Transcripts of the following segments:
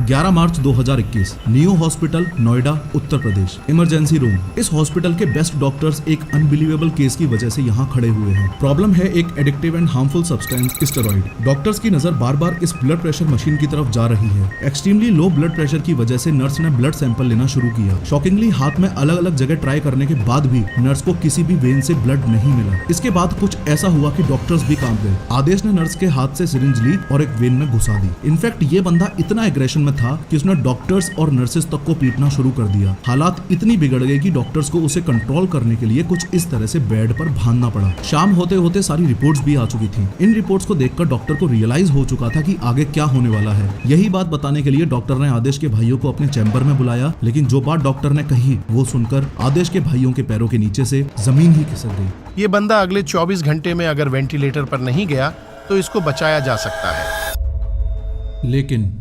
11 March 2021, neo hospital, Noida, Uttar Pradesh. Emergency room. इस hospital के best doctors एक अनबिलीवेबल केस की वजह से यहाँ खड़े हुए हैं। प्रॉब्लम है एक addictive and harmful substance, steroid. Doctors की नजर बार बार इस ब्लड प्रेशर मशीन की तरफ जा रही है। एक्सट्रीमली लो ब्लड प्रेशर की वजह से नर्स ने ब्लड सैंपल लेना शुरू किया। शॉकिंगली हाथ में अलग अलग जगह ट्राई करने के बाद भी नर्स को किसी भी वेन से ब्लड नहीं मिला। इसके बाद कुछ ऐसा हुआ कि डॉक्टर्स भी कांप गए। आदेश ने नर्स के हाथ से सिरिंज ली और एक वेन में घुसा दी। इनफैक्ट ये बंदा इतना एग्रेशन में था कि उसने डॉक्टर्स और नर्सेस तक को पीटना शुरू कर दिया। हालात इतनी बिगड़ गई कि डॉक्टर्स को उसे कंट्रोल करने के लिए कुछ इस तरह से बेड पर भागना पड़ा। शाम होते होते सारी रिपोर्ट्स भी आ चुकी थी। इन रिपोर्ट्स को देखकर डॉक्टर को रियलाइज हो चुका था कि आगे क्या होने वाला है। यही बात बताने के लिए डॉक्टर ने आदेश के भाइयों को अपने चैम्बर में बुलाया, लेकिन जो बात डॉक्टर ने कही वो सुनकर आदेश के भाइयों के पैरों के नीचे से जमीन ही खिसक गई। ये बंदा अगले 24 घंटे में अगर वेंटिलेटर पर नहीं गया तो इसको बचाया जा सकता है। लेकिन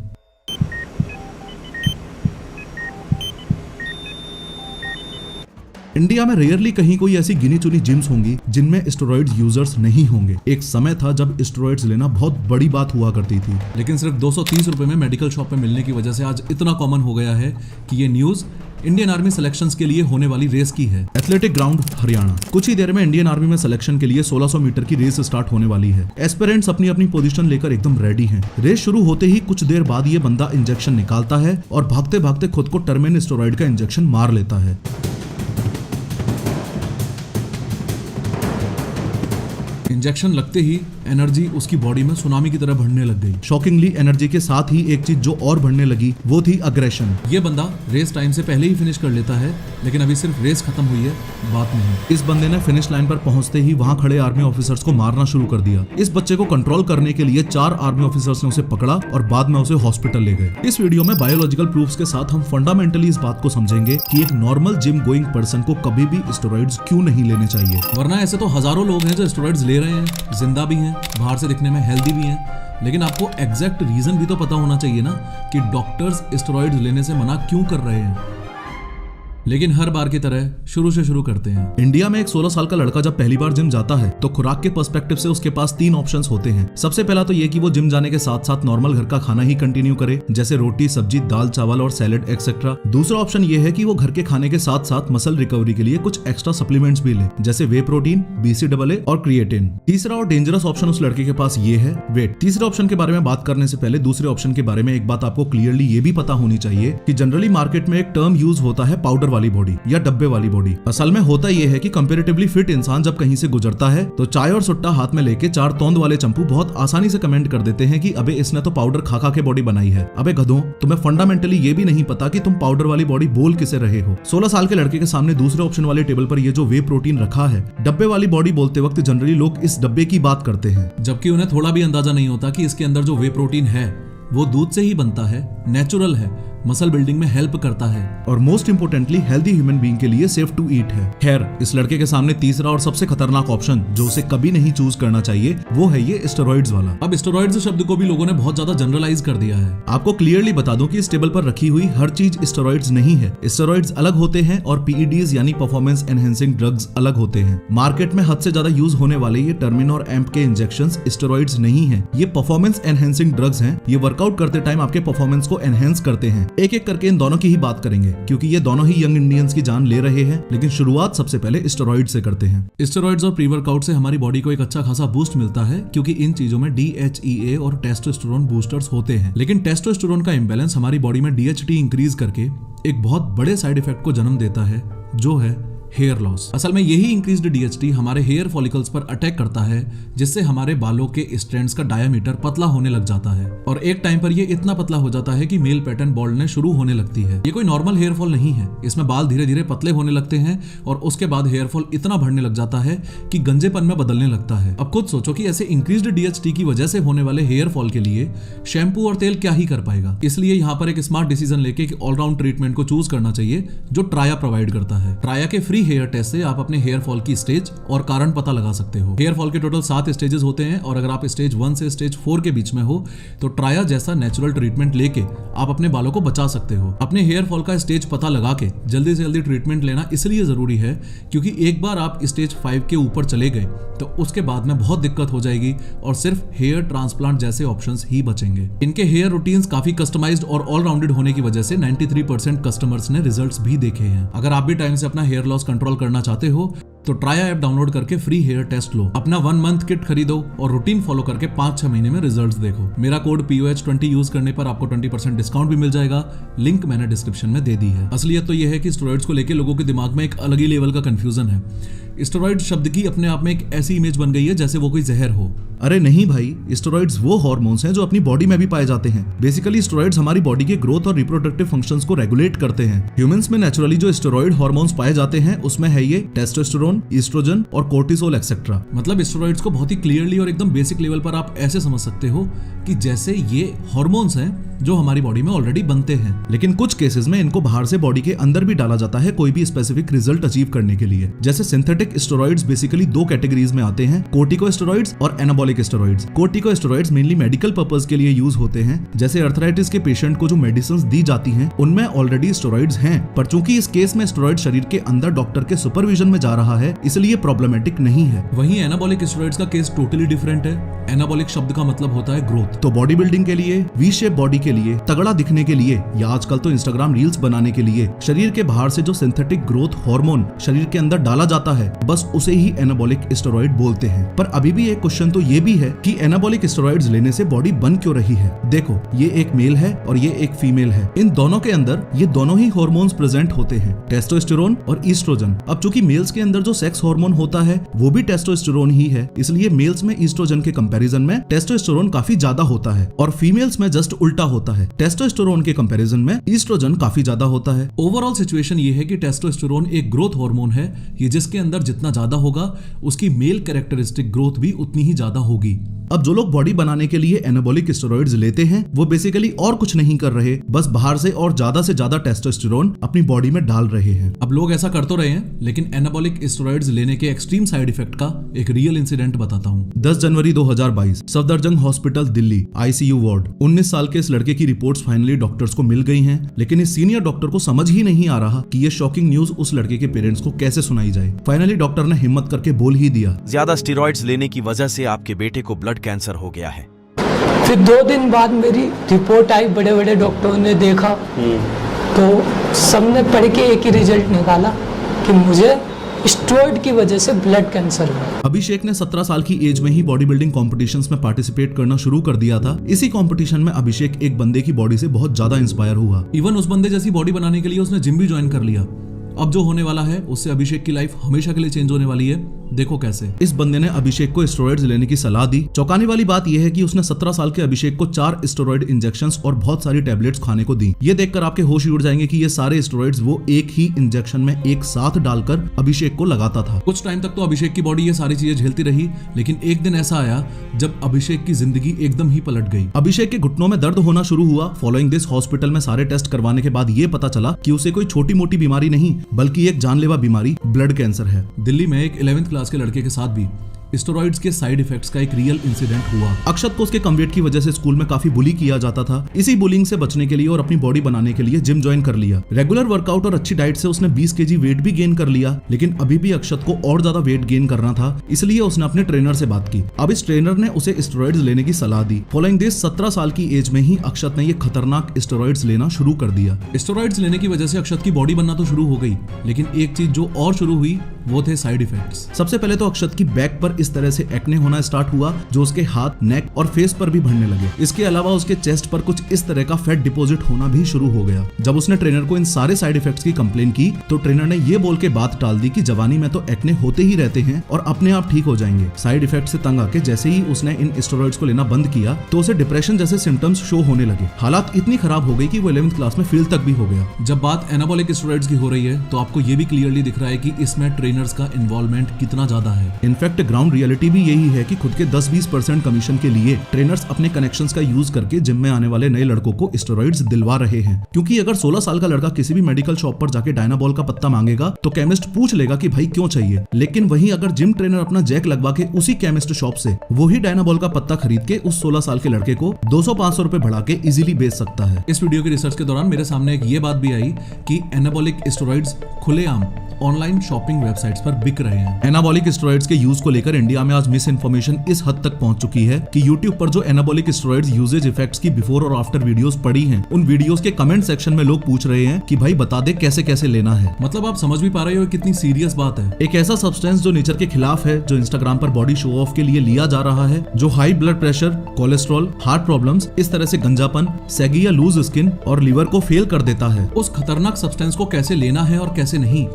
इंडिया में रेयरली कहीं कोई ऐसी गिनी चुनी जिम्स होंगी जिनमें स्टेरॉइड्स यूजर्स नहीं होंगे। एक समय था जब स्टेरॉइड्स लेना बहुत बड़ी बात हुआ करती थी, लेकिन सिर्फ 230 रुपए में मेडिकल शॉप में मिलने की वजह से आज इतना कॉमन हो गया है कि ये न्यूज इंडियन आर्मी सिलेक्शंस के लिए होने वाली रेस की है। Athletic ground, Haryana. कुछ ही देर में इंडियन आर्मी में सिलेक्शन के लिए 1600 मीटर की रेस स्टार्ट होने वाली है। एस्पिरेंट्स अपनी अपनी पोजीशन लेकर एकदम रेडी हैं। रेस शुरू होते ही कुछ देर बाद ये बंदा इंजेक्शन निकालता है और भागते भागते खुद को टर्मेन स्टेरॉइड का इंजेक्शन मार लेता है। इंजेक्शन लगते ही एनर्जी उसकी बॉडी में सुनामी की तरह बढ़ने लग गई। शॉकिंगली एनर्जी के साथ ही एक चीज जो और बढ़ने लगी वो थी अग्रेशन। ये बंदा रेस टाइम से पहले ही फिनिश कर लेता है, लेकिन अभी सिर्फ रेस खत्म हुई है, बात नहीं। इस बंदे ने फिनिश लाइन पर पहुंचते ही वहां खड़े आर्मी ऑफिसर्स को मारना शुरू कर दिया। इस बच्चे को कंट्रोल करने के लिए 4 आर्मी ऑफिसर्स ने उसे पकड़ा और बाद में उसे हॉस्पिटल ले गए। इस वीडियो में बायोलॉजिकल प्रूफ्स के साथ हम फंडामेंटली इस बात को समझेंगे कि एक नॉर्मल जिम गोइंग पर्सन को कभी भी स्टेरॉइड्स क्यों नहीं लेने चाहिए। वरना ऐसे तो हजारों लोग हैं जो स्टेरॉइड्स ले रहे हैं, जिंदा भी हैं, बाहर से दिखने में हेल्दी भी हैं, लेकिन आपको एग्जैक्ट रीजन भी तो पता होना चाहिए ना कि डॉक्टर्स स्टेरॉइड्स लेने से मना क्यों कर रहे हैं। लेकिन हर बार की तरह शुरू से शुरू करते हैं। इंडिया में एक 16 साल का लड़का जब पहली बार जिम जाता है तो खुराक के पर्सपेक्टिव से उसके पास 3 ऑप्शंस होते हैं। सबसे पहला तो ये कि वो जिम जाने के साथ साथ नॉर्मल घर का खाना ही कंटिन्यू करे, जैसे रोटी, सब्जी, दाल, चावल और सैलेड एक्सेट्रा। दूसरा ऑप्शन ये है कि वो घर के खाने के साथ साथ मसल रिकवरी के लिए कुछ एक्स्ट्रा सप्लीमेंट्स भी ले, जैसे वे प्रोटीन, BCAA और क्रिएटिन। तीसरा और डेंजरस ऑप्शन उस लड़के के पास ये है वेट। तीसरे ऑप्शन के बारे में बात करने से पहले दूसरे ऑप्शन के बारे में एक बात आपको क्लियरली ये भी पता होनी चाहिए कि जनरली मार्केट में एक टर्म यूज होता है पाउडर वाली बॉडी या डब्बे वाली बॉडी। असल में होता यह है कि कंपैरेटिवली फिट इंसान जब कहीं से गुजरता है तो चाय और सुट्टा हाथ में लेके 4 तोंद वाले चंपू बहुत आसानी से कमेंट कर देते हैं कि अबे इसने तो पाउडर खा खा के बॉडी बनाई है। अबे गधों, तुम्हें फंडामेंटली ये भी नहीं पता कि तुम पाउडर वाली बॉडी बोल किसे रहे हो। 16 साल के लड़के के सामने दूसरे ऑप्शन वाले टेबल पर ये जो वे प्रोटीन रखा है, डब्बे वाली बॉडी बोलते वक्त जनरली लोग इस डब्बे की बात करते हैं, जबकि उन्हें थोड़ा भी अंदाजा नहीं होता कि इसके अंदर जो वे प्रोटीन है वो दूध से ही बनता है, नेचुरल है, मसल बिल्डिंग में हेल्प करता है और most importantly healthy human being के लिए सेफ टू ईट है। खैर, इस लड़के के सामने तीसरा और सबसे खतरनाक ऑप्शन जो उसे कभी नहीं चूज करना चाहिए वो है ये स्टेरॉइड्स वाला। अब स्टेरॉइड्स शब्द को भी लोगों ने बहुत ज्यादा जनरलाइज कर दिया है। आपको क्लियरली बता दूं कि इस टेबल पर रखी हुई हर चीज स्टेरॉइड्स नहीं है। स्टेरॉइड्स अलग होते हैं और PEDs यानी परफॉर्मेंस एनहेंसिंग ड्रग्स अलग होते हैं। मार्केट में हद से ज्यादा यूज होने वाले ये टर्मिन और एम्प के इंजेक्शंस स्टेरॉइड्स नहीं है, ये परफॉर्मेंस एनहेंसिंग ड्रग्स हैं। ये वर्कआउट करते टाइम आपके परफॉर्मेंस को एनहेंस करते हैं। एक एक करके इन दोनों की ही बात करेंगे क्योंकि ये दोनों ही यंग इंडियंस की जान ले रहे हैं, लेकिन शुरुआत सबसे पहले स्टेरॉइड से करते हैं। स्टेरॉइड्स और प्री वर्कआउट से हमारी बॉडी को एक अच्छा खासा बूस्ट मिलता है क्योंकि इन चीजों में DHEA और टेस्टोस्टेरोन बूस्टर्स होते हैं, लेकिन टेस्टोस्टेरोन का इंबैलेंस हमारी बॉडी में DHT इंक्रीज करके एक बहुत बड़े साइड इफेक्ट को जन्म देता है जो है हेयर लॉस। असल में यही इंक्रीज्ड DHT हमारे हेयर फॉलिकल्स पर अटैक करता है, जिससे हमारे बालों के स्ट्रैंड्स का डायामीटर पतला होने लग जाता है और एक टाइम पर ये इतना पतला हो जाता है कि मेल पैटर्न बाल्डनेस शुरू होने लगती है। ये कोई नॉर्मल हेयर फॉल नहीं है, इसमें बाल धीरे धीरे पतले होने लगते हैं और उसके बाद हेयर फॉल इतना बढ़ने लग जाता है कि गंजेपन में बदलने लगता है। अब खुद सोचो कि ऐसे इंक्रीज्ड DHT की वजह से होने वाले हेयर फॉल के लिए शैम्पू और तेल क्या ही कर पाएगा। इसलिए यहाँ पर एक स्मार्ट डिसीजन लेके एक ऑलराउंड ट्रीटमेंट को चूज करना चाहिए जो ट्राया प्रोवाइड करता है। ट्राया के फ्री हेयर टेस्ट से आप अपने हेयर फॉल की स्टेज और कारण पता लगा सकते हो। हेयर फॉल के टोटल 7 स्टेजेस होते हैं और अगर आप स्टेज 1 से स्टेज 4 के बीच में हो तो ट्राया जैसा नेचुरल ट्रीटमेंट लेके आप अपने बालों को बचा सकते हो। अपने हेयर फॉल का स्टेज पता लगा के जल्दी से जल्दी ट्रीटमेंट लेना इसलिए जरूरी है क्योंकि एक बार आप स्टेज 5 के ऊपर चले गए तो उसके बाद में बहुत दिक्कत हो जाएगी और सिर्फ हेयर ट्रांसप्लांट जैसे ऑप्शंस ही बचेंगे। इनके हेयर रूटीन्स काफी कस्टमाइज्ड और ऑलराउंडेड होने की वजह से 93% कस्टमर्स ने रिजल्ट्स भी देखे हैं। अगर आप भी टाइम से अपना हेयर लॉस कंट्रोल करना चाहते हो तो ट्राया ऐप डाउनलोड करके फ्री हेयर टेस्ट लो, अपना 1 मंथ किट खरीदो और रूटीन फॉलो करके 5-6 महीने में रिजल्ट्स देखो। मेरा कोड POH20 यूज करने पर आपको 20% डिस्काउंट भी मिल जाएगा। लिंक मैंने डिस्क्रिप्शन में दे दी है। असलियत तो यह है कि स्टेरॉइड्स को लेकर लोगों के दिमाग में एक अलग ही लेवल का कंफ्यूजन है। स्टेरॉइड शब्द की अपने आप में एक ऐसी इमेज बन गई है जैसे वो कोई जहर हो। अरे नहीं भाई, स्टेरॉइड्स वो हार्मोन्स हैं जो अपनी बॉडी में भी पाए जाते हैं। बेसिकली स्टेरॉइड्स हमारी बॉडी के ग्रोथ और रिप्रोडक्टिव फंक्शंस को रेगुलेट करते हैं। ह्यूमंस में नेचुरली जो स्टेरॉइड हार्मोन्स पाए जाते हैं उसमें है ये टेस्टोस्टेरोन, ईस्ट्रोजन और कोर्टिसोल एक्सेट्रा। मतलब स्टेरॉइड्स को बहुत ही क्लियरली और एकदम बेसिक लेवल पर आप ऐसे समझ सकते हो कि जैसे ये हार्मोन्स हैं जो हमारी बॉडी में ऑलरेडी बनते हैं। लेकिन कुछ केसेस में इनको बाहर से बॉडी के अंदर भी डाला जाता है कोई भी स्पेसिफिक रिजल्ट अचीव करने के लिए। जैसे सिंथेटिक स्टेरॉइड्स बेसिकली 2 कैटेगरीज में आते हैं, कोर्टिकोस्टेरॉइड्स और anabolic steroids. Corticosteroids mainly medical purpose के लिए यूज होते हैं। जैसे अर्थराइटिस के पेशेंट को जो मेडिसिन दी जाती हैं उनमें ऑलरेडी स्टेरॉइड्स हैं, पर चूंकि इस केस में स्टेरॉइड शरीर के अंदर डॉक्टर के सुपरविजन में जा रहा है इसलिए प्रॉब्लमेटिक नहीं है। वहीं एनाबॉलिक स्टेरॉइड्स का केस टोटली डिफरेंट है। एनाबॉलिक शब्द का मतलब होता है ग्रोथ। तो बॉडी बिल्डिंग के लिए, वी शेप बॉडी के लिए, तगड़ा दिखने के लिए या आजकल तो इंस्टाग्राम रील्स बनाने के लिए शरीर के बाहर से जो सिंथेटिक ग्रोथ हार्मोन शरीर के अंदर डाला जाता है बस उसे ही एनाबॉलिक स्टेरॉइड बोलते हैं। पर अभी भी एक क्वेश्चन तो ये भी है कि एनाबॉलिक स्टेरॉइड्स लेने से बॉडी बन क्यों रही है। देखो, ये एक मेल है और ये एक फीमेल है। इन दोनों के अंदर ये दोनों ही हार्मोन्स प्रेजेंट होते हैं, टेस्टोस्टेरोन और ईस्ट्रोजन। अब चूंकि मेल्स के अंदर जो सेक्स हार्मोन होता है वो भी टेस्टोस्टेरोन ही है, इसलिए मेल्स में ईस्ट्रोजन के कंपैरिजन में टेस्टोस्टेरोन काफी ज्यादा होता है और फीमेल्स में जस्ट उल्टा होता है। टेस्टोस्टेरोन के कंपैरिजन में ईस्ट्रोजन काफी ज्यादा होता है। ओवरऑल सिचुएशन ये है कि टेस्टोस्टेरोन एक ग्रोथ हार्मोन है, ये जिसके अंदर जितना ज्यादा होगा उसकी मेल कैरेक्टरिस्टिक ग्रोथ भी उतनी ही ज्यादा होगी। अब जो लोग बॉडी बनाने के लिए एनाबॉलिक स्टेरॉइड्स लेते हैं वो बेसिकली और कुछ नहीं कर रहे, बस बाहर से और ज्यादा टेस्टोस्टेरोन अपनी बॉडी में डाल रहे हैं। अब लोग ऐसा कर तो रहे हैं, लेकिन एनाबॉलिक स्टेरॉइड्स लेने के एक्सट्रीम साइड इफेक्ट का एक रियल इंसिडेंट बताता हूँ। 10 जनवरी 2022 Safdarjung hospital Delhi ICU ward. 19 साल के इस लड़के की रिपोर्ट्स फाइनली डॉक्टर्स को मिल गई हैं, लेकिन इस सीनियर डॉक्टर को समझ ही नहीं आ रहा कि ये शॉकिंग न्यूज उस लड़के के पेरेंट्स को कैसे सुनाई जाए। फाइनली डॉक्टर ने हिम्मत करके बोल ही दिया, ज्यादा स्टेरॉइड्स लेने की वजह से आपके बेटे को ब्लड कैंसर हो गया है। फिर 2 दिन बाद मेरी रिपोर्ट आई, बड़े बड़े डॉक्टरों ने देखा तो सबने पढ़ के एक ही रिजल्ट निकाला कि मुझे स्टेरॉइड की वजह से ब्लड कैंसर हुआ। अभिषेक ने 17 साल की एज में ही बॉडी बिल्डिंग कॉम्पिटिशन्स में पार्टिसिपेट करना शुरू कर दिया था। इसी कंपटीशन में अभिषेक एक बंदे की बॉडी से बहुत ज्यादा इंस्पायर हुआ। इवन उस बंदे जैसी बॉडी बनाने के लिए उसने जिम भी ज्वाइन कर लिया। अब जो होने वाला है उससे अभिषेक की लाइफ हमेशा के लिए चेंज होने वाली है। देखो कैसे। इस बंदे ने अभिषेक को स्टेरॉइड्स लेने की सलाह दी। चौंकाने वाली बात यह है कि उसने 17 साल के अभिषेक को 4 स्टेरॉइड इंजेक्शंस और बहुत सारी टैबलेट्स खाने को दी। ये देखकर आपके होश ही उड़ जाएंगे कि ये सारे स्टेरॉइड्स वो एक ही इंजेक्शन में एक साथ डालकर अभिषेक को लगाता था। कुछ टाइम तक तो अभिषेक की बॉडी ये सारी चीजें झेलती रही, लेकिन एक दिन ऐसा आया जब अभिषेक की जिंदगी एकदम ही पलट गई। अभिषेक के घुटनों में दर्द होना शुरू हुआ। फॉलोइंग दिस हॉस्पिटल में सारे टेस्ट करवाने के बाद ये पता चला कि उसे कोई छोटी मोटी बीमारी नहीं बल्कि एक जानलेवा बीमारी ब्लड कैंसर है। दिल्ली में एक 11th क्लास के लड़के के साथ भी स्टेरॉइड्स के साइड इफेक्ट्स का एक रियल इंसिडेंट हुआ। अक्षत को उसके कम वेट की वजह से स्कूल में काफी बुली किया जाता था। इसी बुलिंग से बचने के लिए और अपनी बॉडी बनाने के लिए जिम ज्वाइन कर लिया। रेगुलर वर्कआउट और अच्छी डाइट से उसने 20 kg वेट भी गेन कर लिया, लेकिन अभी भी अक्षत को और ज्यादा वेट गेन करना था, इसलिए उसने अपने ट्रेनर से बात की। अब इस ट्रेनर ने उसे स्टेरॉइड्स लेने की सलाह दी। फॉलोइंग दिस 17 साल की एज में ही अक्षत ने ये खतरनाक स्टेरॉइड्स लेना शुरू कर दिया। स्टेरॉइड्स लेने की वजह से अक्षत की बॉडी बनना तो शुरू हो गई, लेकिन एक चीज जो और शुरू हुई वो थे साइड इफेक्ट्स। सबसे पहले तो अक्षत की बैक पर इस तरह से एक्ने होना स्टार्ट हुआ जो उसके हाथ, नेक और फेस पर भी बढ़ने लगे। इसके अलावा उसके चेस्ट पर कुछ इस तरह का फैट डिपॉजिट होना भी शुरू हो गया। जब उसने ट्रेनर को इन सारे साइड इफेक्ट्स की कंप्लेन की तो ट्रेनर ने ये बोल के बात टाल दी कि जवानी में तो एक्ने होते ही रहते हैं और अपने आप ठीक हो जाएंगे। साइड इफेक्ट से तंग आके जैसे ही उसने इन स्टेरॉइड्स को लेना बंद किया तो उसे डिप्रेशन जैसे सिम्टम्स शो होने लगे। हालात इतनी खराब हो गई कि वो 11th क्लास में फेल तक भी हो गया। जब बात एनाबॉलिक स्टेरॉइड्स की हो रही है तो आपको ये भी क्लियरली दिख रहा है कि इसमें ट्रेनर्स का इन्वॉल्वमेंट कितना ज्यादा है। इनफैक्ट ग्राउंड रियलिटी भी यही है कि खुद के 10-20% कमीशन के लिए ट्रेनर्स अपने कनेक्शंस का यूज करके जिम में आने वाले नए लड़कों को स्टेरॉइड्स दिलवा रहे हैं। क्योंकि अगर 16 साल का लड़का किसी भी मेडिकल शॉप पर जाके डायनाबॉल का पत्ता मांगेगा तो केमिस्ट पूछ लेगा कि भाई क्यों चाहिए, लेकिन वहीं अगर जिम ट्रेनर अपना जैक लगवा के उसी केमिस्ट शॉप से वही डायनाबॉल का पत्ता खरीद के उस 16 साल के लड़के को 200-500 रुपए बढ़ा के इजीली बेच सकता है। इस वीडियो की रिसर्च के दौरान मेरे सामने एक ये बात भी आई कि एनाबॉलिक स्टेरॉइड्स खुलेआम ऑनलाइन शॉपिंग वेबसाइट्स पर बिक रहे हैं। एनाबॉलिक स्टेरॉइड्स के यूज को लेकर इंडिया में आज मिस इन्फॉर्मेशन इस हद तक पहुंच चुकी है कि यूट्यूब पर जो एनाबॉलिक स्टेरॉइड्स यूजेज इफेक्ट्स की बिफोर और आफ्टर वीडियोस पड़ी हैं, उन वीडियोस के कमेंट सेक्शन में लोग पूछ रहे हैं कि भाई बता दे कैसे कैसे लेना है। मतलब आप समझ भी पा रहे हो कितनी सीरियस बात है। एक ऐसा सब्सटेंस जो नेचर के खिलाफ है, जो इंस्टाग्राम पर बॉडी शो ऑफ के लिए लिया जा रहा है, जो high blood pressure, cholesterol, heart problems, इस तरह से गंजापन, सैगी या लूज स्किन और लीवर को फेल कर देता है। उस खतरनाक सब्सटेंस को कैसे लेना है और कैसे नहीं,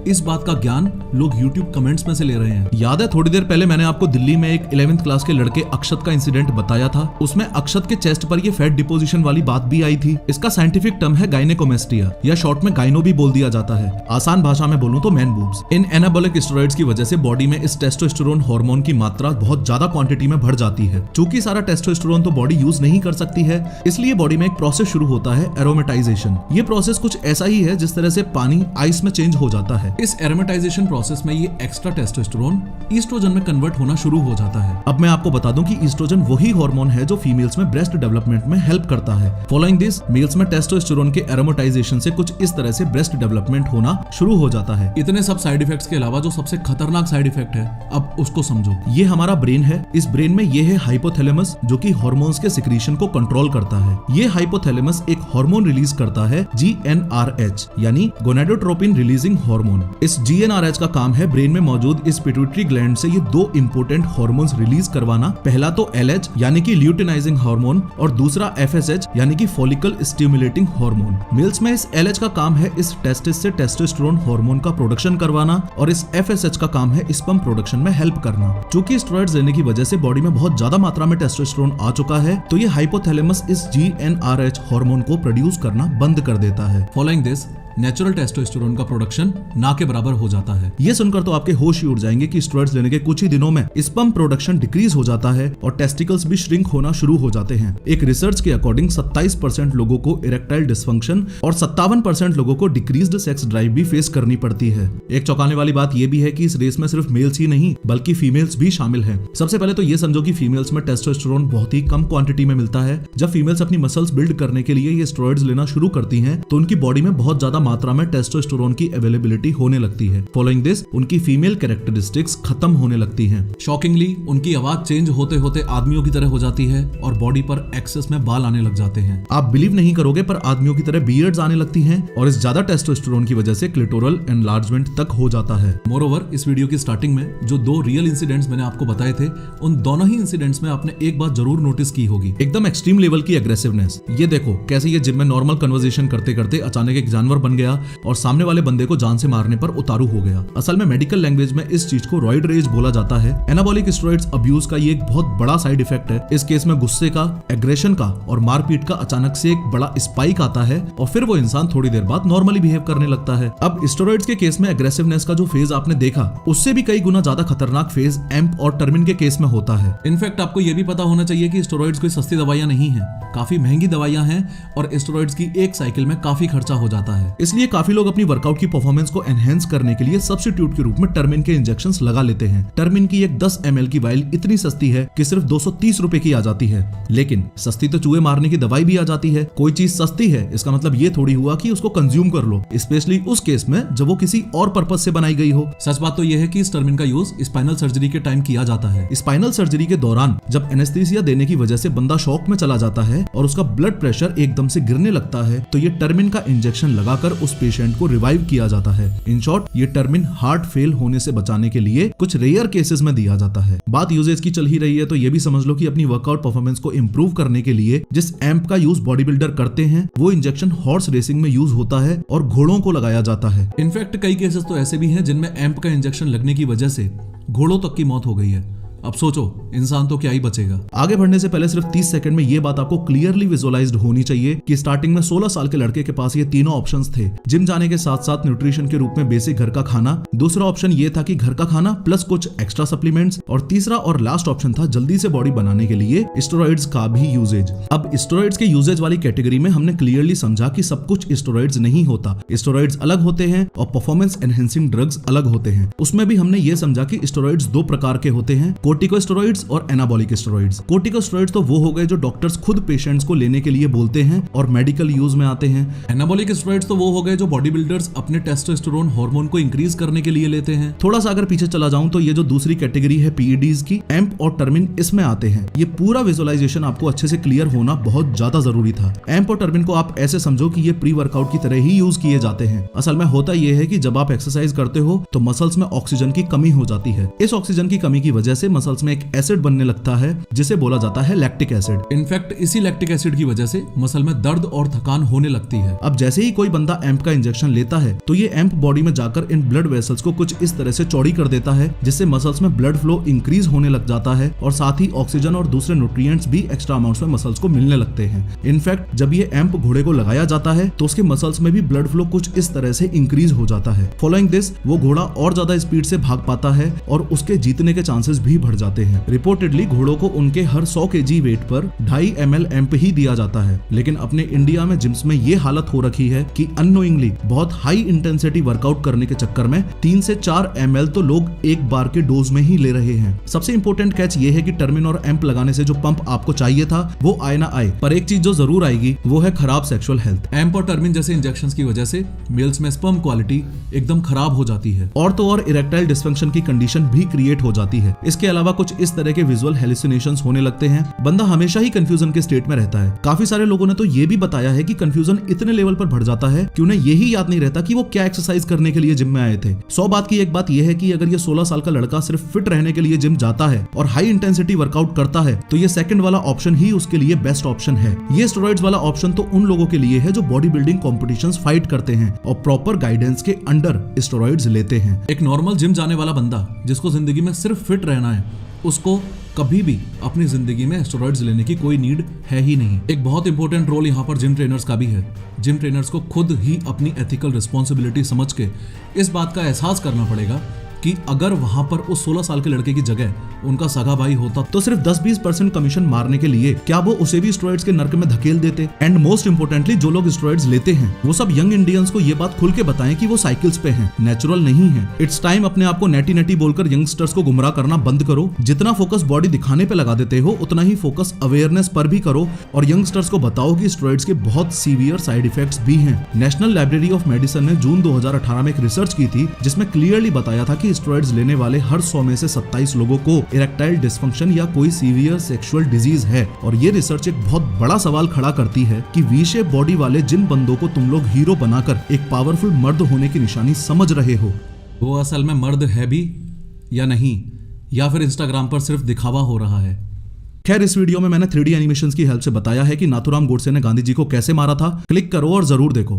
इस बात का ज्ञान लोग YouTube कमेंट्स में से ले रहे हैं। याद है थोड़ी देर पहले मैंने आपको दिल्ली में एक 11th क्लास के लड़के अक्षत का इंसिडेंट बताया था। उसमें अक्षत के चेस्ट पर ये फैट डिपोजिशन वाली बात भी आई थी। इसका साइंटिफिक टर्म है गायनेकोमेस्टिया या शॉर्ट में गायनो भी बोल दिया जाता है। आसान भाषा में बोलूं तो मैन बूब्स। इन एनाबॉलिक स्टेरॉइड्स की वजह से बॉडी में इस टेस्टोस्टेरोन हार्मोन की मात्रा बहुत ज्यादा क्वांटिटी में बढ़ जाती है। चूंकि सारा टेस्टोस्टेरोन तो बॉडी यूज नहीं कर सकती है, इसलिए बॉडी में एक प्रोसेस शुरू होता है, एरोमेटाइजेशन। ये प्रोसेस कुछ ऐसा ही है जिस तरह से पानी आइस में चेंज हो जाता है। इस एरोमेटाइजेशन प्रोसेस में ये एक्स्ट्रा टेस्टोस्टेरोन ईस्ट्रोजन में कन्वर्ट होना शुरू हो जाता है। अब मैं आपको बता दूं कि ईस्ट्रोजन वही हार्मोन है जो फीमेल्स में ब्रेस्ट डेवलपमेंट में हेल्प करता है। फॉलोइंग दिस मेल्स में टेस्टोस्टेरोन के एरोमेटाइजेशन से कुछ इस तरह से ब्रेस्ट डेवलपमेंट होना शुरू हो जाता है। इतने सब साइड इफेक्ट्स के अलावा जो सबसे खतरनाक साइड इफेक्ट है, अब उसको समझो। ये हमारा ब्रेन है। इस ब्रेन में ये है हाइपोथैलेमस, जो कि हार्मोन्स के सिक्रीशन को कंट्रोल करता है। ये हाइपोथैलेमस एक हार्मोन रिलीज करता है GnRH, यानी गोनाडोट्रोपिन रिलीजिंग हार्मोन। इस GnRH का काम है ब्रेन में मौजूद इस पिट्यूटरी ग्लैंड से ये दो इंपोर्टेंट हार्मोन्स रिलीज करवाना। पहला तो LH यानी कि ल्यूटिनाइजिंग हार्मोन और दूसरा FSH यानी कि फॉलिकल स्टिमुलेटिंग हार्मोन। मेल्स में इस LH का काम है इस टेस्टिस से टेस्टोस्टेरोन हार्मोन का प्रोडक्शन करवाना और इस FSH का काम है स्पर्म प्रोडक्शन में हेल्प करना। चूंकि स्टेरॉइड्स लेने की वजह से बॉडी में बहुत ज्यादा मात्रा में टेस्टोस्टेरोन आ चुका है, तो ये हाइपोथैलेमस इस GnRH हार्मोन को प्रोड्यूस करना बंद कर देता है। फॉलोइंग दिस नेचुरल टेस्टोस्टेरोन का प्रोडक्शन ना के बराबर हो जाता है। ये सुनकर तो आपके होश ही उड़ जाएंगे कि स्टेरॉइड्स लेने के कुछ ही दिनों में स्पर्म प्रोडक्शन डिक्रीज हो जाता है और टेस्टिकल्स भी श्रिंक होना शुरू हो जाते हैं। एक रिसर्च के अकॉर्डिंग 27% लोगों को इरेक्टाइल डिसफंक्शन और 57% लोगों को डिक्रीज्ड सेक्स ड्राइव भी फेस करनी पड़ती है। एक चौंकाने वाली बात यह भी है कि इस रेस में सिर्फ मेल्स ही नहीं बल्कि फीमेल्स भी शामिल हैं। सबसे पहले तो ये समझो कि फीमेल्स में टेस्टोस्टेरोन बहुत ही कम क्वांटिटी में मिलता है। जब फीमेल्स अपनी मसल्स बिल्ड करने के लिए ये स्टेरॉइड्स लेना शुरू करती हैं, तो उनकी बॉडी में बहुत ज्यादा मात्रा में टेस्टोस्टेरोन की अवेलेबिलिटी होने लगती है। फॉलोइंग दिस उनकी फीमेल कैरेक्टरिस्टिक्स खत्म होने लगती हैं। शॉकिंगली उनकी आवाज चेंज होते होते आदमियों की तरह हो जाती है और बॉडी पर एक्सेस में बाल आने लग जाते हैं। आप बिलीव नहीं करोगे पर आदमियों की तरह बियर्ड्स आने लगती हैं और इस ज्यादा टेस्टोस्टेरोन की वजह से क्लिटोरल एनलार्जमेंट तक हो जाता है। मोरोवर इस वीडियो की स्टार्टिंग में जो दो रियल इंसिडेंट्स मैंने आपको बताए थे, उन दोनों ही इंसिडेंट्स में आपने एक बात जरूर नोटिस की होगी, एकदम एक्सट्रीम लेवल की एग्रेसिवनेस। ये देखो कैसे ये जिम में नॉर्मल कन्वर्सेशन करते करते अचानक एक जानवर बन गया और सामने वाले बंदे को जान से मारने पर उतारू हो गया। असल में मेडिकल लैंग्वेज में इस चीज को रॉइड रेज बोला जाता है। एनाबॉलिक स्टेरॉइड्स अब्यूज का ये एक बहुत बड़ा साइड इफेक्ट है। इस केस में गुस्से का, एग्रेशन का और मारपीट का अचानक से एक बड़ा स्पाइक आता है और फिर वो इंसान थोड़ी देर बाद नॉर्मली बिहेव करने लगता है। अब स्टेरॉइड्स के केस में एग्रेसिवनेस का जो फेज आपने देखा, उससे भी कई गुना ज्यादा खतरनाक फेज एम्प और टर्मिन के केस में होता है। इनफैक्ट आपको ये भी पता होना चाहिए कि स्टेरॉइड्स कोई सस्ती दवाइयां नहीं है, काफी महंगी दवाइयां हैं और स्टेरॉइड्स की एक साइकिल में काफी खर्चा हो जाता है। इसलिए काफी लोग अपनी वर्कआउट की परफॉर्मेंस को एनहेंस करने के लिए सब्स्टिट्यूट के रूप में टर्मिन के इंजेक्शंस लगा लेते हैं। टर्मिन की एक 10 ml की वाइल इतनी सस्ती है कि सिर्फ 230 रुपए की आ जाती है। लेकिन सस्ती तो चूहे मारने की दवाई भी आ जाती है। कोई चीज सस्ती है इसका मतलब ये थोड़ी हुआ कि उसको कंज्यूम कर लो, स्पेशली उस केस में जब वो किसी और पर्पस से बनाई गई हो। सच बात तो यह है कि इस टर्मिन का यूज स्पाइनल सर्जरी के टाइम किया जाता है। स्पाइनल सर्जरी के दौरान जब एनेस्थीसिया देने की वजह से बंदा शॉक में चला जाता है और उसका ब्लड प्रेशर एकदम से गिरने लगता है, तो ये टर्मिन का इंजेक्शन लगाकर उस पेशेंट को रिवाइव किया जाता है। इन शॉर्ट ये टर्मिन हार्ट फेल होने से बचाने के लिए कुछ रेयर केसेस में दिया जाता है। बात यूजेज की चल ही रही है तो ये भी समझ लो कि अपनी वर्कआउट परफॉर्मेंस को इंप्रूव करने के लिए जिस एम्प का यूज बॉडी बिल्डर करते हैं, वो इंजेक्शन हॉर्स रेसिंग में यूज होता है और घोड़ों को लगाया जाता है। इनफैक्ट कई केसेस तो ऐसे भी हैं जिनमें एम्प का इंजेक्शन लगने की वजह से घोड़ों तक की मौत हो गई है। अब सोचो इंसान तो क्या ही बचेगा। आगे बढ़ने से पहले सिर्फ 30 सेकंड में ये बात आपको क्लियरली विजुअलाइज्ड होनी चाहिए कि स्टार्टिंग में 16 साल के लड़के के पास ये तीनों ऑप्शंस थे। जिम जाने के साथ साथ न्यूट्रिशन के रूप में बेसिक घर का खाना, दूसरा ऑप्शन ये था कि घर का खाना प्लस कुछ एक्स्ट्रा सप्लीमेंट्स, और तीसरा और लास्ट ऑप्शन था जल्दी से बॉडी बनाने के लिए स्टेरॉइड्स का भी यूजेज। अब स्टेरॉइड्स के यूजेज वाली कैटेगरी में हमने क्लियरली समझा कि सब कुछ स्टेरॉइड्स नहीं होता, स्टेरॉइड्स अलग होते हैं और परफॉर्मेंस एनहेंसिंग ड्रग्स अलग होते हैं। उसमें भी हमने ये समझा कि स्टेरॉइड्स दो प्रकार के होते हैं, कोर्टिकोस्टेरॉइड्स और एनाबॉलिक स्टेरॉइड्स। कोर्टिकोस्टेरॉइड्स तो वो हो गए जो डॉक्टर्स खुद पेशेंट्स को लेने के लिए बोलते हैं और मेडिकल यूज में आते हैं। एनाबॉलिक स्टेरॉइड्स तो वो हो गए जो बॉडी बिल्डर्स अपने टेस्टोस्टेरोन हार्मोन को इंक्रीज करने के लिए लेते हैं। थोड़ा सा अगर पीछे चला जाऊं तो ये जो दूसरी कैटेगरी है पीईडीज की, एम्प और टर्मिन इसमें आते हैं। ये पूरा विजुअलाइजेशन आपको अच्छे से क्लियर होना बहुत ज्यादा जरूरी था। एम्प और टर्मिन को आप ऐसे समझो कि ये प्री वर्कआउट की तरह ही यूज किए जाते हैं। असल में होता ये है कि जब आप एक्सरसाइज करते हो तो मसल्स में ऑक्सीजन की कमी हो जाती है। इस ऑक्सीजन की कमी की वजह से मसल्स में एक एसिड बनने लगता है जिसे बोला जाता है लैक्टिक एसिड। इनफैक्ट इसी लैक्टिक एसिड की वजह से मसल में दर्द और थकान होने लगती है। अब जैसे ही कोई बंदा एम्प का इंजेक्शन लेता है तो ये एम्प बॉडी में जाकर इन ब्लड वेसल्स को कुछ इस तरह से चौड़ी कर देता है जिससे मसल्स में ब्लड फ्लो इंक्रीज होने लग जाता है और साथ ही ऑक्सीजन और दूसरे न्यूट्रिएंट्स भी एक्स्ट्रा अमाउंट्स में मसल्स को मिलने लगते हैं। इनफैक्ट जब ये एम्प घोड़े को लगाया जाता है तो उसके मसल्स में भी ब्लड फ्लो कुछ इस तरह से इंक्रीज हो जाता है। फॉलोइंग दिस वो घोड़ा और ज्यादा स्पीड से भाग पाता है और उसके जीतने के चांसेस भी बढ़ जाते हैं। रिपोर्टेडली घोड़ों को उनके हर 100 kg वेट पर 2.5 ml एम्प ही दिया जाता है, लेकिन अपने इंडिया में जिम्स में ये हालत हो रखी है कि अननोइंगली बहुत हाई इंटेंसिटी वर्कआउट करने के चक्कर में 3 से 4 ml तो लोग एक बार के डोज में ही ले रहे हैं। सबसे इंपॉर्टेंट कैच ये है कि टर्मिन और एम्प लगाने से जो पंप आपको चाहिए था वो आए ना आए, पर एक चीज जो जरूर आएगी वो है खराब सेक्सुअल हेल्थ। एम्प और टर्मिन जैसे इंजेक्शंस की वजह से मेल्स में स्पर्म क्वालिटी एकदम खराब हो जाती है और तो और इरेक्टाइल डिस्फंक्शन की कंडीशन भी क्रिएट हो जाती है। इसके अलावा कुछ इस तरह के विजुअल हेलुसिनेशंस होने लगते हैं। बंदा हमेशा ही कंफ्यूजन के स्टेट में रहता है। काफी सारे लोगों ने तो ये भी बताया है कि कंफ्यूजन इतने लेवल पर बढ़ जाता है कि उन्हें यही याद नहीं रहता कि वो क्या एक्सरसाइज करने के लिए जिम में आए थे। 100 बात की एक बात यह है कि अगर ये 16 साल का लड़का सिर्फ फिट रहने के लिए जिम जाता है और हाई इंटेंसिटी वर्कआउट करता है तो ये सेकंड वाला ऑप्शन ही उसके लिए बेस्ट ऑप्शन है। ये स्टेरॉइड्स वाला ऑप्शन तो उन लोगों के लिए है जो बॉडी बिल्डिंग कॉम्पिटिशंस फाइट करते हैं और प्रॉपर गाइडेंस के अंडर स्टेरॉइड्स लेते हैं। एक नॉर्मल जिम जाने वाला बंदा जिसको जिंदगी में सिर्फ फिट रहना है उसको कभी भी अपनी जिंदगी में स्टेरॉइड्स लेने की कोई नीड है ही नहीं। एक बहुत इंपॉर्टेंट रोल यहाँ पर जिम ट्रेनर्स का भी है। जिम ट्रेनर्स को खुद ही अपनी एथिकल रिस्पॉन्सिबिलिटी समझ के इस बात का एहसास करना पड़ेगा कि अगर वहां पर उस 16 साल के लड़के की जगह उनका सगा भाई होता तो सिर्फ 10-20% कमीशन मारने के लिए क्या वो उसे भी स्टेरॉइड्स के नर्क में धकेल देते। एंड मोस्ट इंपोर्टेंटली जो लोग स्टेरॉइड्स लेते हैं वो सब यंग इंडियंस को ये बात खुल के बताएं कि वो साइकिल्स पे हैं, नेचुरल नहीं है। इट्स टाइम अपने आप को नेटी नेटी बोलकर यंगस्टर्स को गुमराह करना बंद करो। जितना फोकस बॉडी दिखाने पे लगा देते हो उतना ही फोकस अवेयरनेस पर भी करो और यंगस्टर्स को बताओ कि स्टेरॉइड्स के बहुत सीवियर साइड इफेक्ट्स भी हैं। नेशनल लाइब्रेरी ऑफ मेडिसिन ने जून 2018 में एक रिसर्च की थी जिसमें क्लियरली बताया था कि स्टेरॉइड्स लेने वाले हर 100 में से 27 लोगों को इरेक्टाइल डिस्फंक्शन या कोई सीवियर सेक्सुअल डिजीज है। और ये रिसर्च एक बहुत बड़ा सवाल खड़ा करती है कि वी शेप बॉडी वाले जिन बंदों को तुम लोग हीरो बनाकर एक पावरफुल मर्द होने की निशानी समझ रहे हो वो असल में मर्द है भी या नहीं, या फिर इंस्टाग्राम पर सिर्फ दिखावा हो रहा है। खैर इस वीडियो में मैंने 3D एनिमेशंस की हेल्प से बताया है कि नाथुराम गोडसे ने गांधी जी को कैसे मारा था। क्लिक करो और जरूर देखो।